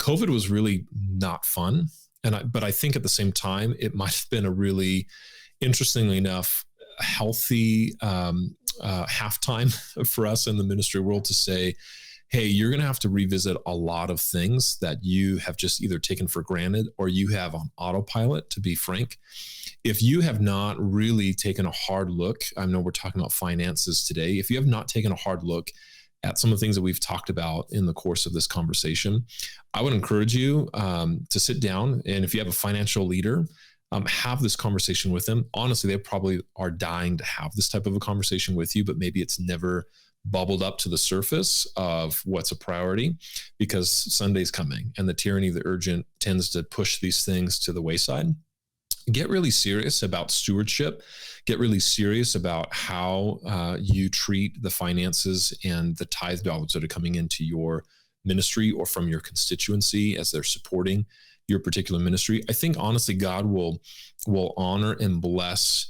COVID was really not fun. But I think at the same time, it might have been a really, interestingly enough, healthy halftime for us in the ministry world to say, hey, you're going to have to revisit a lot of things that you have just either taken for granted or you have on autopilot, to be frank. If you have not really taken a hard look, I know we're talking about finances today. If you have not taken a hard look at some of the things that we've talked about in the course of this conversation, I would encourage you to sit down. And if you have a financial leader, have this conversation with them. Honestly, they probably are dying to have this type of a conversation with you, but maybe it's never bubbled up to the surface of what's a priority because Sunday's coming and the tyranny of the urgent tends to push these things to the wayside. Get really serious about stewardship. Get really serious about how you treat the finances and the tithe dollars that are coming into your ministry or from your constituency as they're supporting your particular ministry. I think honestly, God will honor and bless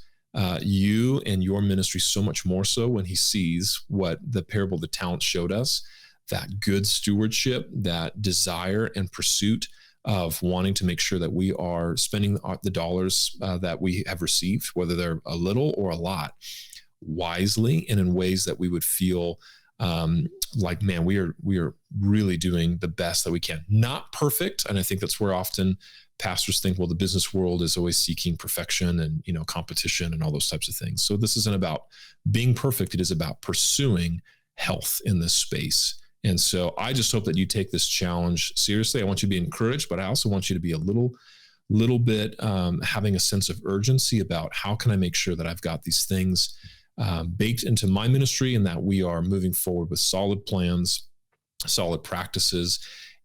you and your ministry so much more so when he sees what the parable of the talents showed us, that good stewardship, that desire and pursuit of wanting to make sure that we are spending the dollars that we have received, whether they're a little or a lot, wisely and in ways that we would feel like, man, we are really doing the best that we can. Not perfect. And I think that's where often pastors think, well, the business world is always seeking perfection and, competition and all those types of things. So this isn't about being perfect. It is about pursuing health in this space. And so I just hope that you take this challenge seriously. I want you to be encouraged, but I also want you to be a little bit having a sense of urgency about how can I make sure that I've got these things baked into my ministry and that we are moving forward with solid plans, solid practices,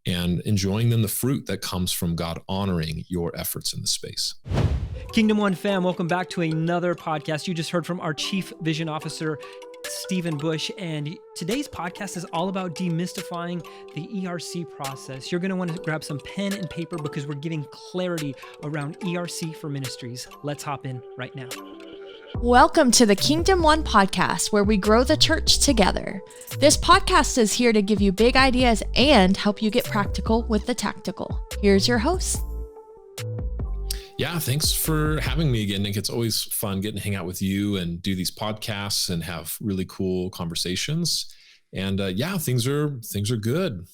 and enjoying then the fruit that comes from God honoring your efforts in the space. Kingdom One fam, welcome back to another podcast. You just heard from our Chief Vision Officer, Stephen Bush, and today's podcast is all about demystifying the ERC process. You're going to want to grab some pen and paper because we're giving clarity around ERC for ministries. Let's hop in right now. Welcome to the Kingdom One podcast, where we grow the church together. This podcast is here to give you big ideas and help you get practical with the tactical. Here's your host. Yeah, thanks for having me again, Nick. It's always fun getting to hang out with you and do these podcasts and have really cool conversations. And things are good,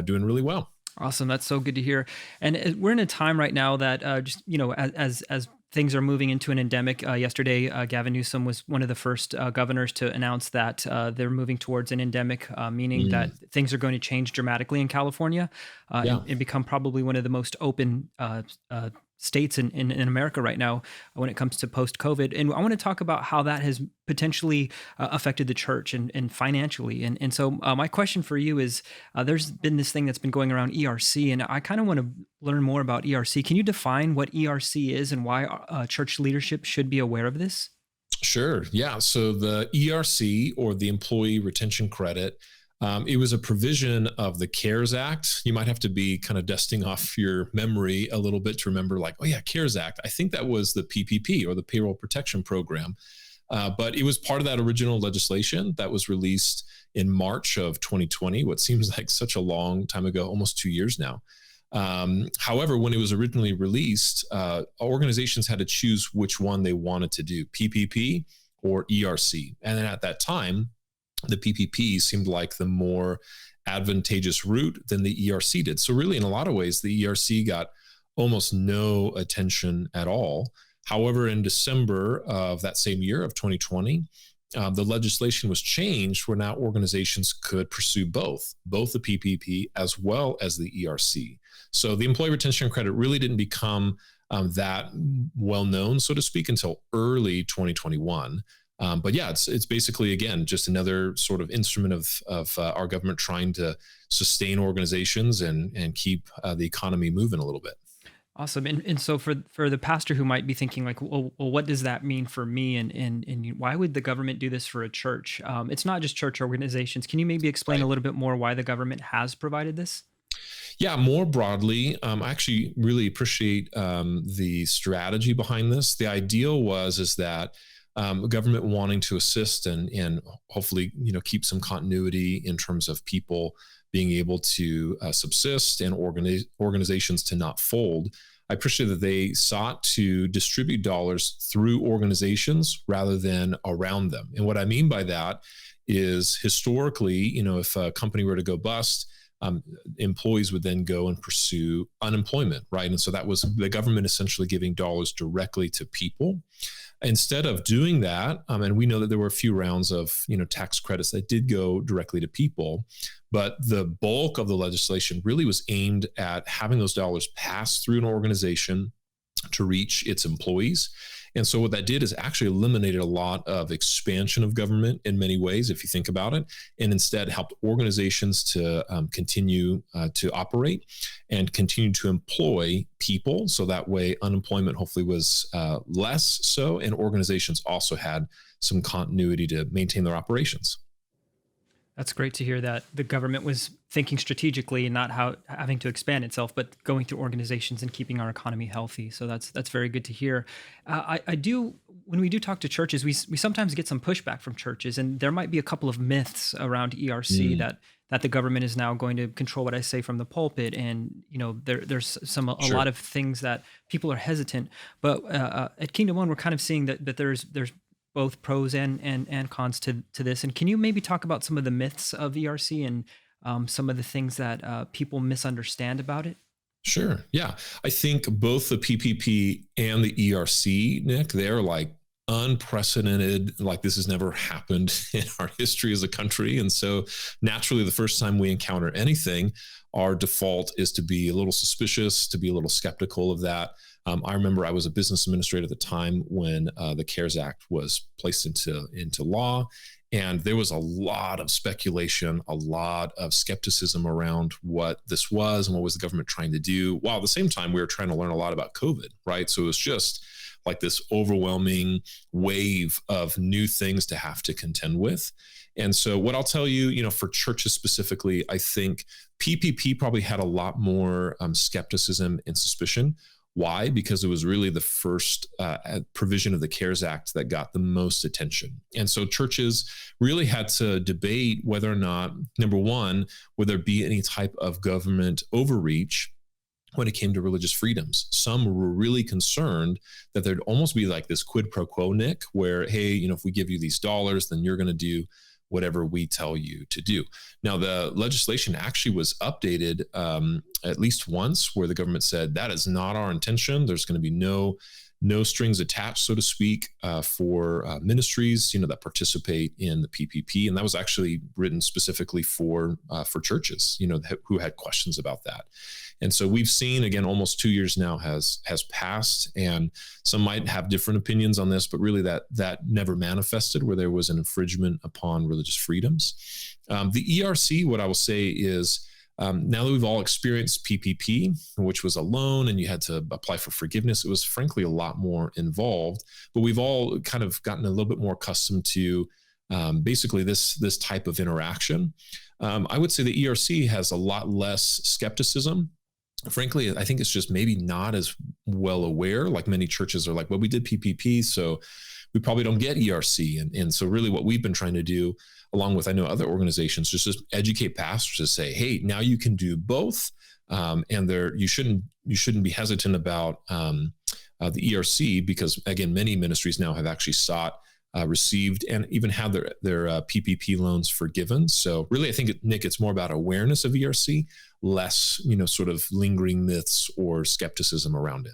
doing really well. Awesome. That's so good to hear. And we're in a time right now that as things are moving into an endemic. Yesterday, Gavin Newsom was one of the first governors to announce that they're moving towards an endemic, meaning that things are going to change dramatically in California and become probably one of the most open states in America right now when it comes to post-COVID. And I want to talk about how that has potentially affected the church and financially. And so my question for you is, there's been this thing that's been going around ERC, and I kind of want to learn more about ERC. Can you define what ERC is and why church leadership should be aware of this? Sure. Yeah. So the ERC, or the Employee Retention Credit, it was a provision of the CARES Act. You might have to be kind of dusting off your memory a little bit to remember, like, oh yeah, CARES Act. I think that was the PPP, or the Payroll Protection Program. But it was part of that original legislation that was released in March of 2020, what seems like such a long time ago, almost 2 years now. However, when it was originally released, organizations had to choose which one they wanted to do, PPP or ERC. And then at that time, the PPP seemed like the more advantageous route than the ERC did. So really, in a lot of ways, the ERC got almost no attention at all. However, in December of that same year of 2020, the legislation was changed where now organizations could pursue both the PPP as well as the ERC. So the Employee Retention Credit really didn't become that well known, so to speak, until early 2021. But yeah, it's basically, again, just another sort of instrument of our government trying to sustain organizations and keep the economy moving a little bit. Awesome. And so for the pastor who might be thinking like, well, what does that mean for me? And why would the government do this for a church? It's not just church organizations. Can you maybe explain a little bit more why the government has provided this? Yeah, more broadly, I actually really appreciate the strategy behind this. The ideal is that government wanting to assist and hopefully, keep some continuity in terms of people being able to subsist and organizations to not fold, I appreciate that they sought to distribute dollars through organizations rather than around them. And what I mean by that is historically, if a company were to go bust, employees would then go and pursue unemployment, right? And so that was the government essentially giving dollars directly to people. Instead of doing that, and we know that there were a few rounds of tax credits that did go directly to people, but the bulk of the legislation really was aimed at having those dollars pass through an organization to reach its employees. And so what that did is actually eliminated a lot of expansion of government in many ways, if you think about it, and instead helped organizations to continue to operate and continue to employ people. So that way unemployment hopefully was less so, and organizations also had some continuity to maintain their operations. That's great to hear that the government was thinking strategically and not having to expand itself, but going through organizations and keeping our economy healthy. So that's very good to hear. When we do talk to churches, we sometimes get some pushback from churches, and there might be a couple of myths around ERC that the government is now going to control what I say from the pulpit, and there's a lot of things that people are hesitant. But at Kingdom One, we're kind of seeing that there's both pros and cons to this. And can you maybe talk about some of the myths of ERC and some of the things that people misunderstand about it? Sure. Yeah. I think both the PPP and the ERC, Nick, they're like unprecedented, like this has never happened in our history as a country. And so naturally, the first time we encounter anything, our default is to be a little suspicious, to be a little skeptical of that. I remember I was a business administrator at the time when the CARES Act was placed into law, and there was a lot of speculation, a lot of skepticism around what this was and what was the government trying to do, while at the same time we were trying to learn a lot about COVID, right? So it was just like this overwhelming wave of new things to have to contend with. And so what I'll tell you, for churches specifically, I think PPP probably had a lot more skepticism and suspicion. Why? Because it was really the first provision of the CARES Act that got the most attention. And so churches really had to debate whether or not, number one, would there be any type of government overreach when it came to religious freedoms. Some were really concerned that there'd almost be like this quid pro quo, Nick, where, hey, if we give you these dollars, then you're going to do whatever we tell you to do. Now, the legislation actually was updated at least once, where the government said that is not our intention. There's going to be no strings attached, so to speak, for ministries, that participate in the PPP. And that was actually written specifically for churches, who had questions about that. And so we've seen, again, almost 2 years now has passed, and some might have different opinions on this, but really that never manifested where there was an infringement upon religious freedoms. The ERC, what I will say is, now that we've all experienced PPP, which was a loan and you had to apply for forgiveness, it was frankly a lot more involved, but we've all kind of gotten a little bit more accustomed to basically this type of interaction. I would say the ERC has a lot less skepticism. Frankly, I think it's just maybe not as well aware. Like many churches are like, well, we did PPP, so we probably don't get ERC. And so really what we've been trying to do, along with, I know, other organizations, just educate pastors to say, hey, now you can do both. And you shouldn't be hesitant about the ERC, because again, many ministries now have actually sought, received, and even had their PPP loans forgiven. So really, I think, Nick, it's more about awareness of ERC, less, sort of lingering myths or skepticism around it.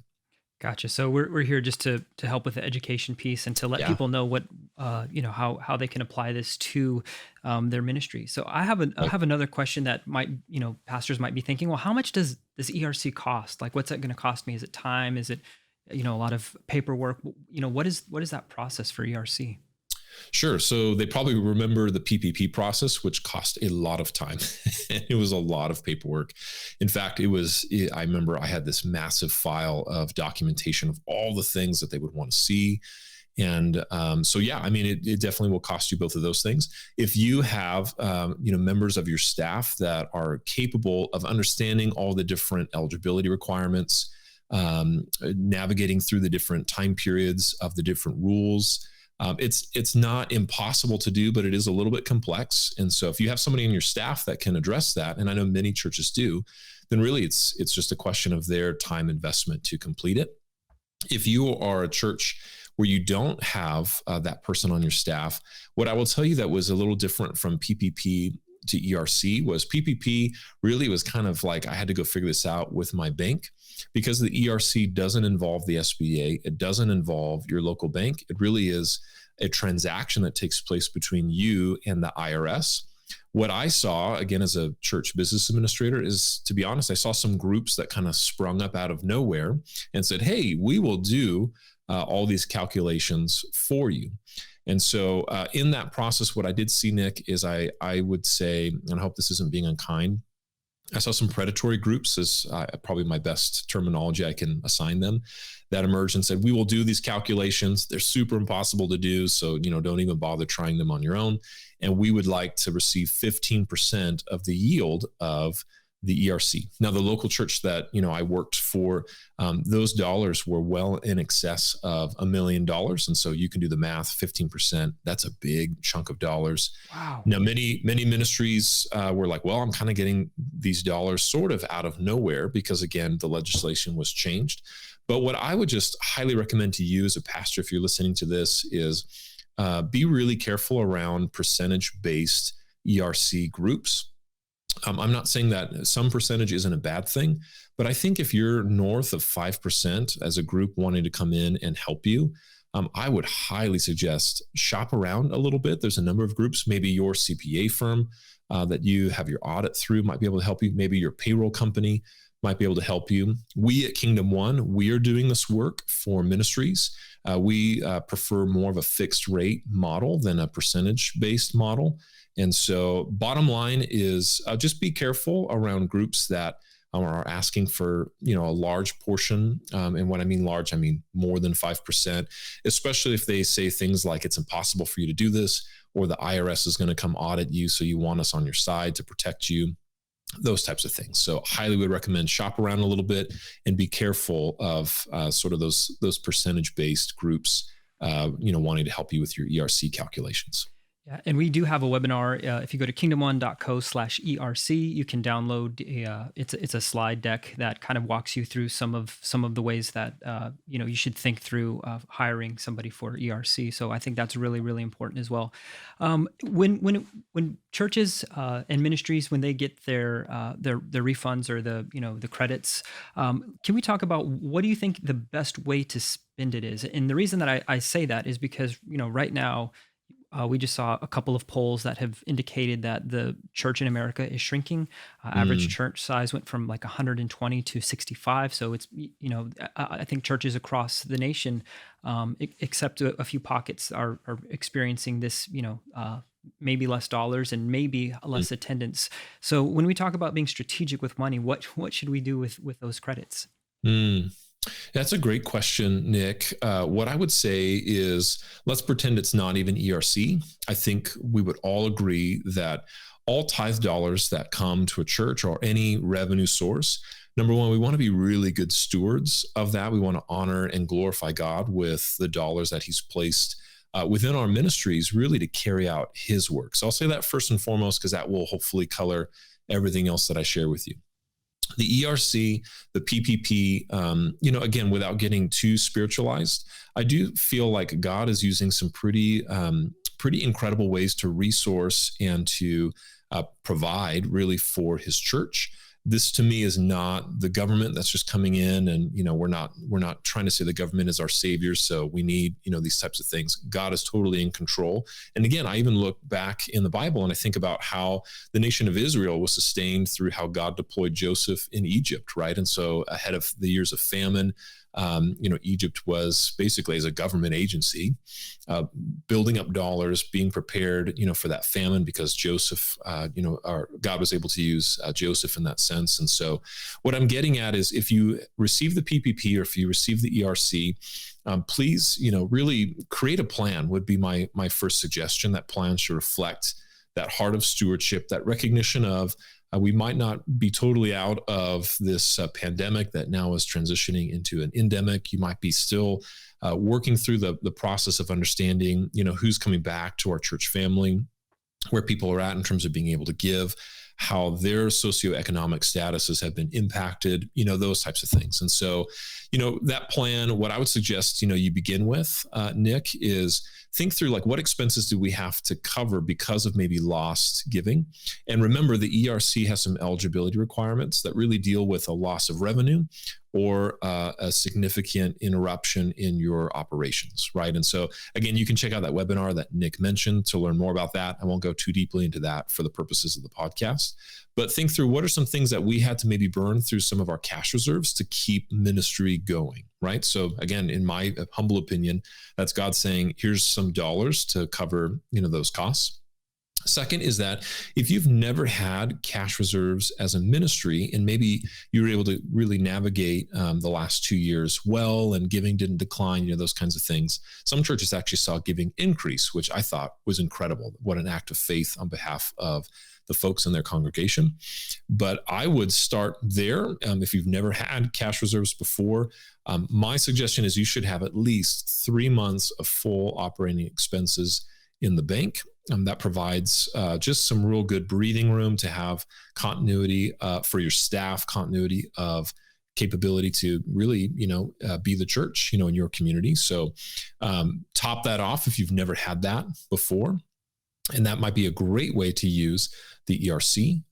Gotcha. So we're here just to help with the education piece and to let people know what how they can apply this to their ministry. So I have another question that might pastors might be thinking, well, how much does this ERC cost? Like, what's that going to cost me? Is it time? Is it a lot of paperwork? What is that process for ERC? Sure. So they probably remember the PPP process, which cost a lot of time. It was a lot of paperwork. In fact, I remember I had this massive file of documentation of all the things that they would want to see. And so, yeah, I mean, it definitely will cost you both of those things. If you have, members of your staff that are capable of understanding all the different eligibility requirements, navigating through the different time periods of the different rules, It's not impossible to do, but it is a little bit complex. And so if you have somebody in your staff that can address that, and I know many churches do, then really it's just a question of their time investment to complete it. If you are a church where you don't have that person on your staff, what I will tell you that was a little different from PPP to ERC was PPP really was kind of like I had to go figure this out with my bank, because the ERC doesn't involve the SBA. It doesn't involve your local bank. It really is a transaction that takes place between you and the IRS. What I saw, again, as a church business administrator is, to be honest, I saw some groups that kind of sprung up out of nowhere and said, hey, we will do all these calculations for you. And so in that process, what I did see, Nick, is I would say, and I hope this isn't being unkind, I saw some predatory groups, is probably my best terminology I can assign them, that emerged and said, we will do these calculations. They're super impossible to do. So, don't even bother trying them on your own. And we would like to receive 15% of the yield of the ERC. Now, the local church that, I worked for, those dollars were well in excess of $1 million. And so you can do the math, 15%, that's a big chunk of dollars. Wow. Now, many ministries were like, well, I'm kind of getting these dollars sort of out of nowhere because, again, the legislation was changed. But what I would just highly recommend to you as a pastor, if you're listening to this, is be really careful around percentage-based ERC groups. I'm not saying that some percentage isn't a bad thing, but I think if you're north of 5% as a group wanting to come in and help you, I would highly suggest shop around a little bit. There's a number of groups. Maybe your CPA firm that you have your audit through might be able to help you. Maybe your payroll company might be able to help you. We at Kingdom One, we are doing this work for ministries. We prefer more of a fixed rate model than a percentage-based model. And so bottom line is just be careful around groups that are asking for, a large portion. And when I mean large, I mean more than 5%, especially if they say things like it's impossible for you to do this, or the IRS is going to come audit you, so you want us on your side to protect you, those types of things. So highly would recommend shop around a little bit and be careful of sort of those percentage-based groups, wanting to help you with your ERC calculations. Yeah, and we do have a webinar. If you go to kingdom1.co/ERC, you can download it's a slide deck that kind of walks you through some of the ways that you should think through hiring somebody for ERC. So I think that's really, really important as well. When churches and ministries, when they get their refunds or the credits, can we talk about what do you think the best way to spend it is? And the reason that I say that is because right now, we just saw a couple of polls that have indicated that the church in America is shrinking. Average church size went from like 120 to 65. So it's, I think churches across the nation, except a few pockets, are experiencing this, maybe less dollars and maybe less attendance. So when we talk about being strategic with money, what should we do with those credits? That's a great question, Nick. What I would say is, let's pretend it's not even ERC. I think we would all agree that all tithe dollars that come to a church or any revenue source, number one, we want to be really good stewards of that. We want to honor and glorify God with the dollars that He's placed within our ministries, really to carry out His work. So I'll say that first and foremost, because that will hopefully color everything else that I share with you. The ERC, the PPP, again, without getting too spiritualized, I do feel like God is using some pretty incredible ways to resource and to provide really for His church. This to me is not the government that's just coming in, and we're not trying to say the government is our savior, so we need these types of things. God is totally in control. And again, I even look back in the Bible and I think about how the nation of Israel was sustained through how God deployed Joseph in Egypt, right? And so ahead of the years of famine, Egypt was basically, as a government agency, building up dollars, being prepared, for that famine, because Joseph, God was able to use Joseph in that sense. And so what I'm getting at is, if you receive the PPP or if you receive the ERC, please, really create a plan would be my first suggestion. That plan should reflect that heart of stewardship, that recognition of We might not be totally out of this pandemic that now is transitioning into an endemic. You might be still working through the process of understanding, who's coming back to our church family, where people are at in terms of being able to give, how their socioeconomic statuses have been impacted, those types of things. And so, that plan, what I would suggest, you begin with, Nick, is think through like what expenses do we have to cover because of maybe lost giving. And remember, the ERC has some eligibility requirements that really deal with a loss of revenue or a significant interruption in your operations, right? And so again, you can check out that webinar that Nick mentioned to learn more about that. I won't go too deeply into that for the purposes of the podcast, but think through what are some things that we had to maybe burn through some of our cash reserves to keep ministry going, right? So again, in my humble opinion, that's God saying, here's some dollars to cover, those costs. Second is that if you've never had cash reserves as a ministry, and maybe you were able to really navigate the last 2 years well, and giving didn't decline, those kinds of things. Some churches actually saw giving increase, which I thought was incredible. What an act of faith on behalf of the folks in their congregation. But I would start there. If you've never had cash reserves before, my suggestion is you should have at least 3 months of full operating expenses in the bank. That provides just some real good breathing room to have continuity for your staff, continuity of capability to really, be the church, in your community. So top that off if you've never had that before. And that might be a great way to use the ERC.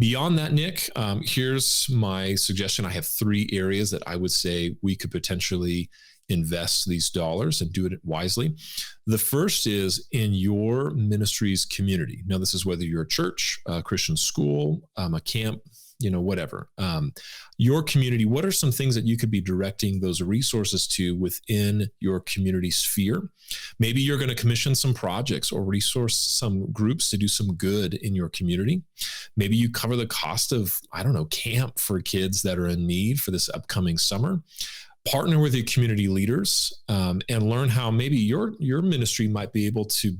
Beyond that, Nick, here's my suggestion. I have 3 areas that I would say we could potentially invest these dollars and do it wisely. The first is in your ministry's community. Now, this is whether you're a church, a Christian school, a camp, whatever. Your community, what are some things that you could be directing those resources to within your community sphere? Maybe you're going to commission some projects or resource some groups to do some good in your community. Maybe you cover the cost of, camp for kids that are in need for this upcoming summer. Partner with your community leaders and learn how maybe your ministry might be able to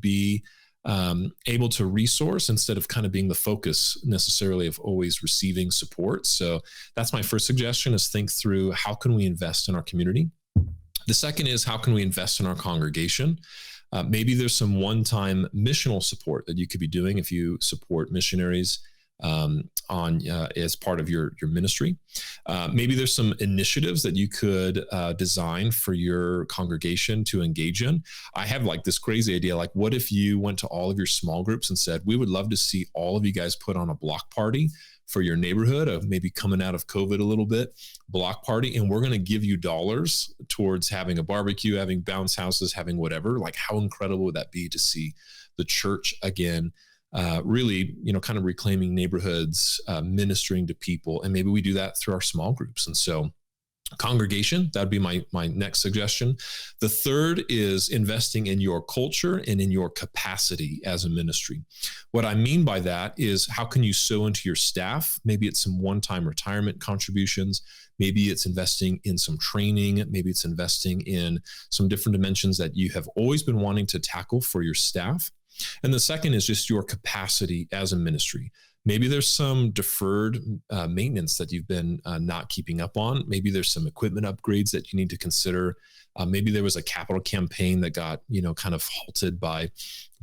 resource instead of kind of being the focus necessarily of always receiving support. So that's my first suggestion, is think through how can we invest in our community. The second is how can we invest in our congregation? Maybe there's some one-time missional support that you could be doing if you support missionaries as part of your ministry. Maybe there's some initiatives that you could design for your congregation to engage in. I have like this crazy idea, like what if you went to all of your small groups and said, we would love to see all of you guys put on a block party for your neighborhood of maybe coming out of COVID a little bit, block party, and we're going to give you dollars towards having a barbecue, having bounce houses, having whatever. Like how incredible would that be to see the church again, really, kind of reclaiming neighborhoods, ministering to people. And maybe we do that through our small groups. And so congregation, that'd be my next suggestion. The third is investing in your culture and in your capacity as a ministry. What I mean by that is how can you sow into your staff? Maybe it's some one-time retirement contributions. Maybe it's investing in some training. Maybe it's investing in some different dimensions that you have always been wanting to tackle for your staff. And the second is just your capacity as a ministry. Maybe there's some deferred maintenance that you've been not keeping up on. Maybe there's some equipment upgrades that you need to consider. Maybe there was a capital campaign that got, kind of halted by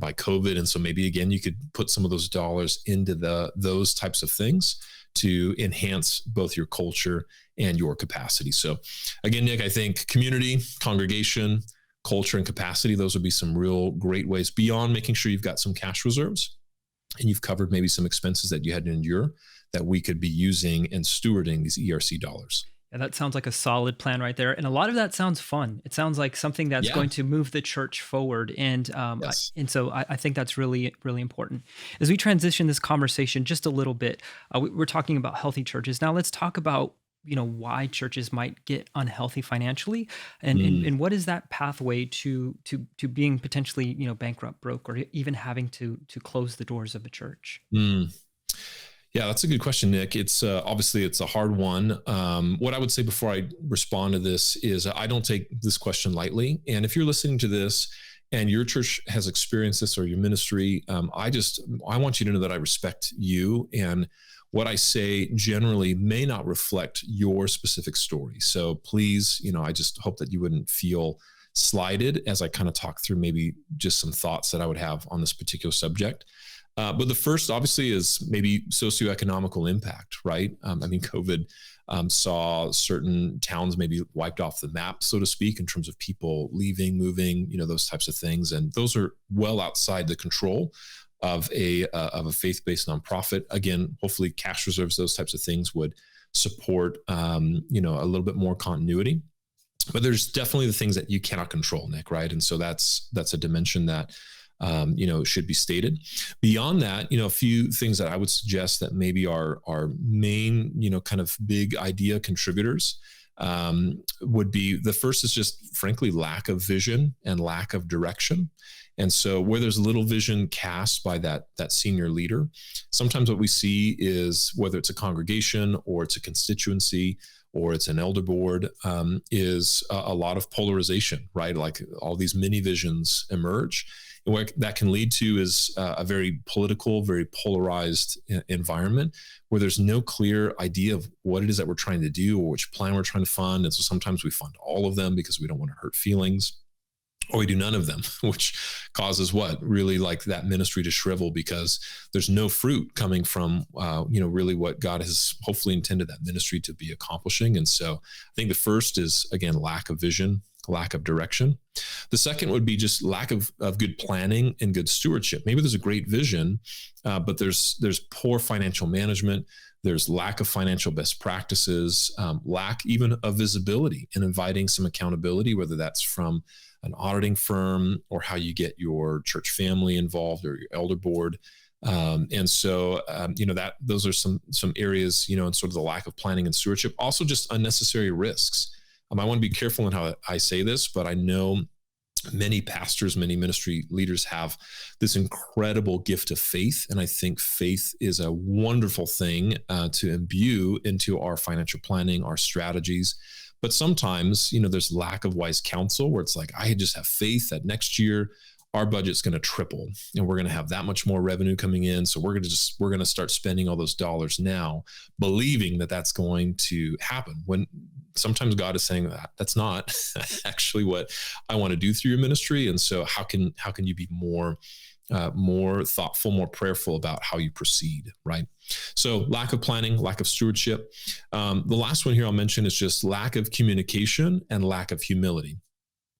COVID. And so maybe, again, you could put some of those dollars into those types of things to enhance both your culture and your capacity. So again, Nick, I think community, congregation, culture, and capacity, those would be some real great ways beyond making sure you've got some cash reserves and you've covered maybe some expenses that you had to endure that we could be using and stewarding these ERC dollars. Yeah, that sounds like a solid plan right there. And a lot of that sounds fun. It sounds like something that's going to move the church forward. And Yes. so I think that's really, really important. As we transition this conversation just a little bit, we're talking about healthy churches. Now let's talk about why churches might get unhealthy financially, and what is that pathway to being potentially bankrupt, broke, or even having to close the doors of a church? Yeah, that's a good question, Nick. It's obviously it's a hard one. What I would say before I respond to this is I don't take this question lightly. And if you're listening to this and your church has experienced this, or your ministry, I want you to know that I respect you, and what I say generally may not reflect your specific story. So please, I just hope that you wouldn't feel slighted as I kind of talk through maybe just some thoughts that I would have on this particular subject. But the first, obviously, is maybe socioeconomical impact, right? COVID saw certain towns maybe wiped off the map, so to speak, in terms of people leaving, moving, those types of things. And those are well outside the control of a faith-based nonprofit. Again, hopefully cash reserves, those types of things would support, a little bit more continuity. But there's definitely the things that you cannot control, Nick, right? And so that's a dimension that should be stated. Beyond that, a few things that I would suggest that maybe are main, kind of big idea contributors would be, the first is just frankly lack of vision and lack of direction. And so where there's little vision cast by that senior leader, sometimes what we see is, whether it's a congregation or it's a constituency or it's an elder board, is a lot of polarization, right? Like all these mini visions emerge. And what that can lead to is a very political, very polarized environment where there's no clear idea of what it is that we're trying to do or which plan we're trying to fund. And so sometimes we fund all of them because we don't want to hurt feelings, or we do none of them, which causes really like that ministry to shrivel because there's no fruit coming from, really what God has hopefully intended that ministry to be accomplishing. And so I think the first is, again, lack of vision, lack of direction. The second would be just lack of good planning and good stewardship. Maybe there's a great vision, but there's poor financial management. There's lack of financial best practices, lack even of visibility and inviting some accountability, whether that's from an auditing firm or how you get your church family involved or your elder board. And so, those are some areas, and sort of the lack of planning and stewardship. Also just unnecessary risks. I want to be careful in how I say this, but I know many pastors, many ministry leaders have this incredible gift of faith. And I think faith is a wonderful thing to imbue into our financial planning, our strategies. But sometimes, there's lack of wise counsel where it's like, I just have faith that next year our budget's going to triple and we're going to have that much more revenue coming in. So we're going to start spending all those dollars now, believing that that's going to happen, when sometimes God is saying that that's not actually what I want to do through your ministry. And so how can you be more thoughtful, more prayerful about how you proceed, right? So lack of planning, lack of stewardship. The last one here I'll mention is just lack of communication and lack of humility.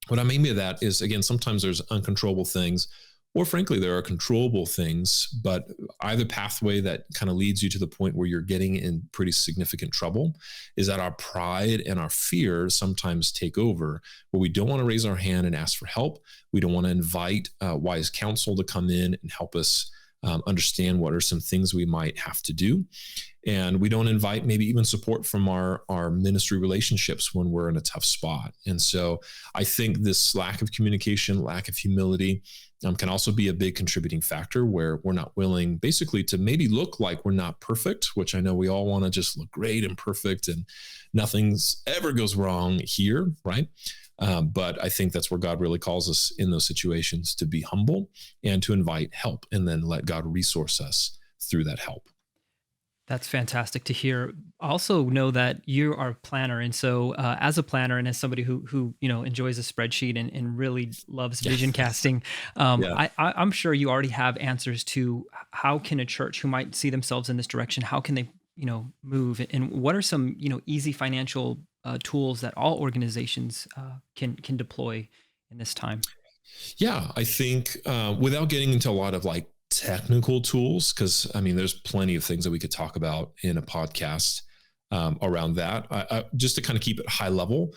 What I mean by that is, again, sometimes there's uncontrollable things, or frankly, there are controllable things, but either pathway that kind of leads you to the point where you're getting in pretty significant trouble is that our pride and our fear sometimes take over, where we don't want to raise our hand and ask for help. We don't want to invite wise counsel to come in and help us understand what are some things we might have to do. And we don't invite maybe even support from our ministry relationships when we're in a tough spot. And so I think this lack of communication, lack of humility can also be a big contributing factor, where we're not willing basically to maybe look like we're not perfect, which I know we all want to just look great and perfect and nothing's ever goes wrong here, right? But I think that's where God really calls us in those situations, to be humble and to invite help, and then let God resource us through that help. That's fantastic to hear. Also know that you are a planner. And so as a planner and as somebody who enjoys a spreadsheet and really loves vision casting, I'm sure you already have answers to how can a church who might see themselves in this direction, how can they move? And what are some easy financial tools that all organizations can deploy in this time? Yeah, I think without getting into a lot of like technical tools, because there's plenty of things that we could talk about in a podcast around that. I just to kind of keep it high level,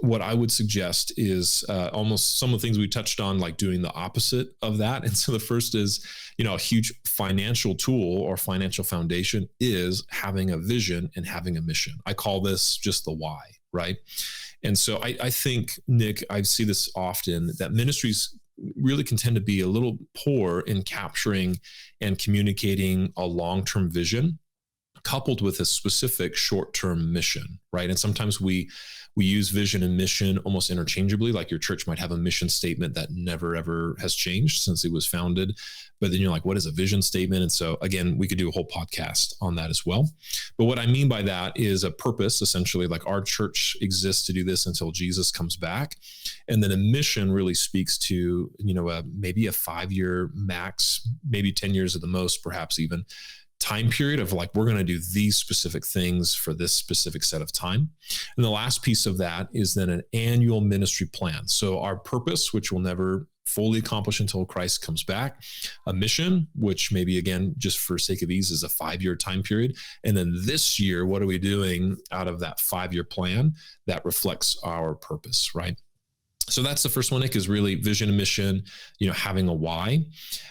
what I would suggest is almost some of the things we touched on, like doing the opposite of that. And so the first is, a huge financial tool or financial foundation is having a vision and having a mission. I call this just the why, right? And so I think, Nick, I see this often, that ministries really can tend to be a little poor in capturing and communicating a long-term vision coupled with a specific short-term mission, right? And sometimes we use vision and mission almost interchangeably. Like your church might have a mission statement that never ever has changed since it was founded. But then you're like, what is a vision statement? And so again, we could do a whole podcast on that as well. But what I mean by that is a purpose, essentially, like our church exists to do this until Jesus comes back. And then a mission really speaks to, maybe a 5-year max, maybe 10 years at the most, perhaps even, time period of like, we're going to do these specific things for this specific set of time. And the last piece of that is then an annual ministry plan. So our purpose, which will never fully accomplish until Christ comes back, a mission, which maybe, again, just for sake of ease, is a 5-year time period. And then this year, what are we doing out of that 5-year plan that reflects our purpose, right? So that's the first one, Nick, is really vision and mission, having a why.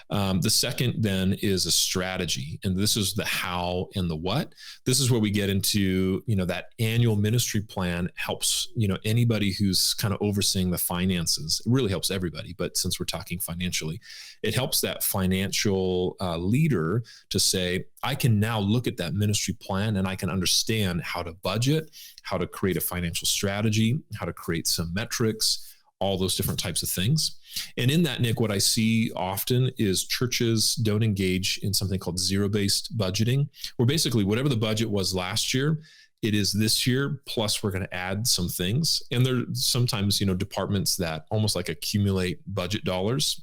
The second then is a strategy. And this is the how and the what. This is where we get into, that annual ministry plan helps, anybody who's kind of overseeing the finances. It really helps everybody. But since we're talking financially, it helps that financial leader to say, I can now look at that ministry plan and I can understand how to budget, how to create a financial strategy, how to create some metrics, all those different types of things. And in that, Nick, what I see often is churches don't engage in something called zero-based budgeting, where basically whatever the budget was last year, it is this year, plus we're going to add some things. And there are sometimes, departments that almost like accumulate budget dollars.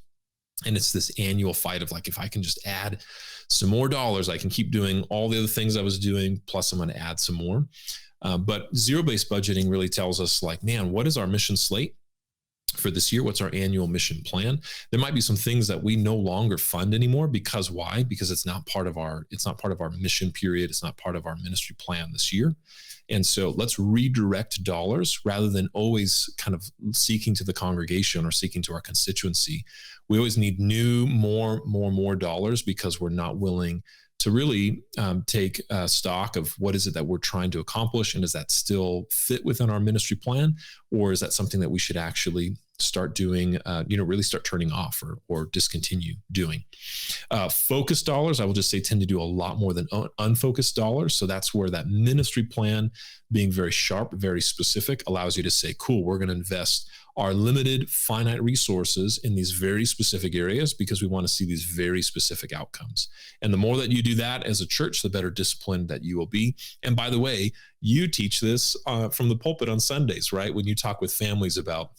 And it's this annual fight of like, if I can just add some more dollars, I can keep doing all the other things I was doing, plus I'm going to add some more. But zero-based budgeting really tells us like, man, what is our mission slate for this year? What's our annual mission plan? There might be some things that we no longer fund anymore because why? Because it's not part of our mission period. It's not part of our ministry plan this year. And so let's redirect dollars rather than always kind of seeking to the congregation or seeking to our constituency. We always need new, more dollars because we're not willing to really take stock of what is it that we're trying to accomplish, and does that still fit within our ministry plan, or is that something that we should actually start doing, really start turning off or discontinue doing? Focused dollars, I will just say, tend to do a lot more than unfocused dollars. So that's where that ministry plan, being very sharp, very specific, allows you to say, cool, we're going to invest our limited finite resources in these very specific areas because we want to see these very specific outcomes. And the more that you do that as a church, the better disciplined that you will be. And by the way, you teach this from the pulpit on Sundays, right? When you talk with families about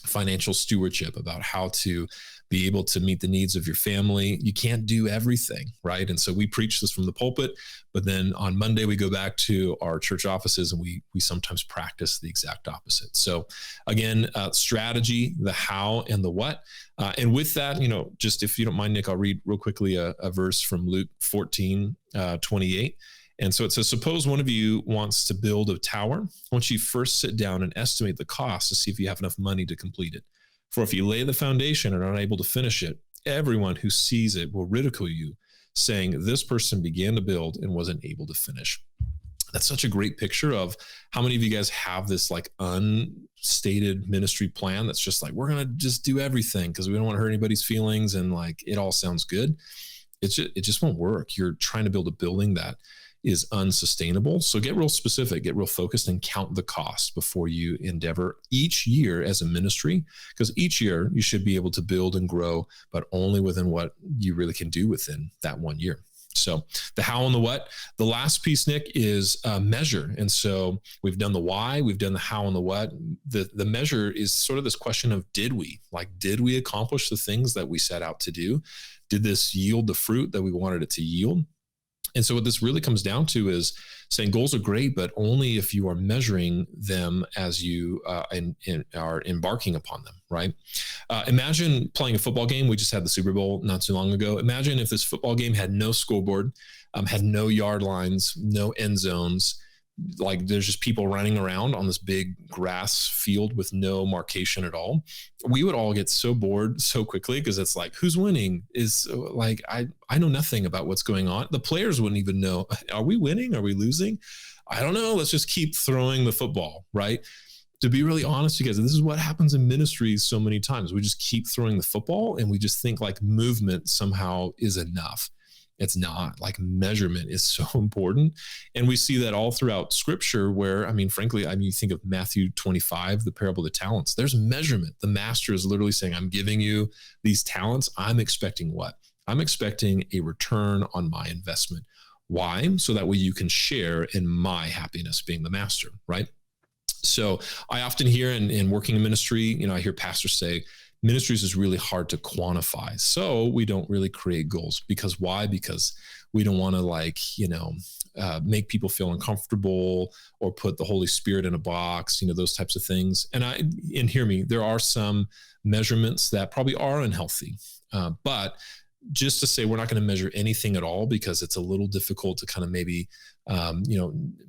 financial stewardship, about how to be able to meet the needs of your family. You can't do everything, right? And so we preach this from the pulpit, but then on Monday we go back to our church offices and we sometimes practice the exact opposite. So again, strategy, the how and the what. And with that, just if you don't mind, Nick, I'll read real quickly a verse from Luke 14:28. And so it says, suppose one of you wants to build a tower. Once you first sit down and estimate the cost to see if you have enough money to complete it. For if you lay the foundation and are unable to finish it, everyone who sees it will ridicule you, saying, this person began to build and wasn't able to finish. That's such a great picture of how many of you guys have this like unstated ministry plan that's just like, we're going to just do everything because we don't want to hurt anybody's feelings and like it all sounds good. It just won't work. You're trying to build a building that is unsustainable. So get real specific, get real focused, and count the cost before you endeavor each year as a ministry, because each year you should be able to build and grow, but only within what you really can do within that one year. So the how and the what. The last piece, Nick, is measure. And so we've done the why, we've done the how and the what. The measure is sort of this question of did we accomplish the things that we set out to do? Did this yield the fruit that we wanted it to yield? And so what this really comes down to is saying goals are great, but only if you are measuring them as you are embarking upon them, right? Imagine playing a football game. We just had the Super Bowl not too long ago. Imagine if this football game had no scoreboard, had no yard lines, no end zones. Like there's just people running around on this big grass field with no markation at all. We would all get so bored so quickly because it's like, who's winning? Is like, I know nothing about what's going on. The players wouldn't even know, are we winning? Are we losing? I don't know. Let's just keep throwing the football, right? To be really honest, you guys, this is what happens in ministries so many times. We just keep throwing the football and we just think like movement somehow is enough. It's not. Like, measurement is so important. And we see that all throughout scripture where, frankly, you think of Matthew 25, the parable of the talents, there's measurement. The master is literally saying, I'm giving you these talents. I'm expecting what? I'm expecting a return on my investment. Why? So that way you can share in my happiness, being the master, right? So I often hear in working in ministry, I hear pastors say, ministries is really hard to quantify. So we don't really create goals. Because why? Because we don't want to make people feel uncomfortable or put the Holy Spirit in a box, those types of things. And hear me, there are some measurements that probably are unhealthy, but just to say we're not going to measure anything at all because it's a little difficult to kind of maybe,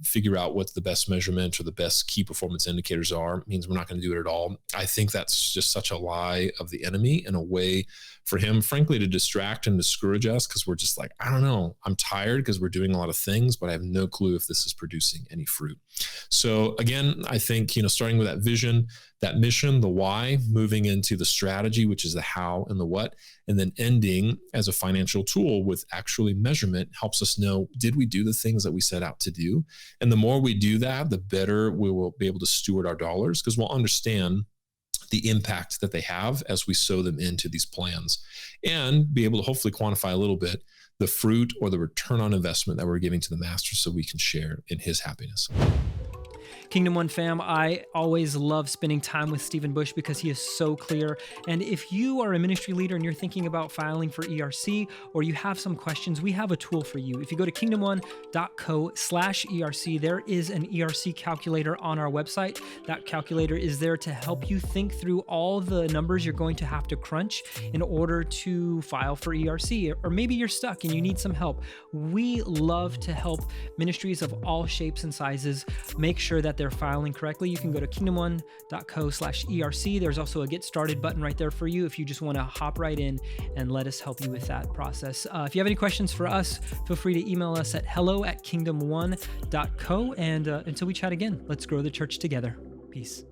figure out what the best measurement or the best key performance indicators are, means we're not going to do it at all. I think that's just such a lie of the enemy and a way for him, frankly, to distract and discourage us, because we're just like, I don't know, I'm tired because we're doing a lot of things, but I have no clue if this is producing any fruit. So again, I think, starting with that vision, that mission, the why, moving into the strategy, which is the how and the what, and then ending as a financial tool with actually measurement helps us know, did we do the things that we set out to do? And the more we do that, the better we will be able to steward our dollars, because we'll understand the impact that they have as we sow them into these plans, and be able to hopefully quantify a little bit the fruit or the return on investment that we're giving to the master so we can share in his happiness. Kingdom One fam, I always love spending time with Stephen Bush because he is so clear. And if you are a ministry leader and you're thinking about filing for ERC, or you have some questions, we have a tool for you. If you go to kingdomone.co/ERC, there is an ERC calculator on our website. That calculator is there to help you think through all the numbers you're going to have to crunch in order to file for ERC. Or maybe you're stuck and you need some help. We love to help ministries of all shapes and sizes make sure that they're filing correctly. You can go to kingdomone.co/ERC. There's also a get started button right there for you if you just want to hop right in and let us help you with that process. If you have any questions for us, feel free to email us at hello@kingdomone.co. And until we chat again, let's grow the church together. Peace.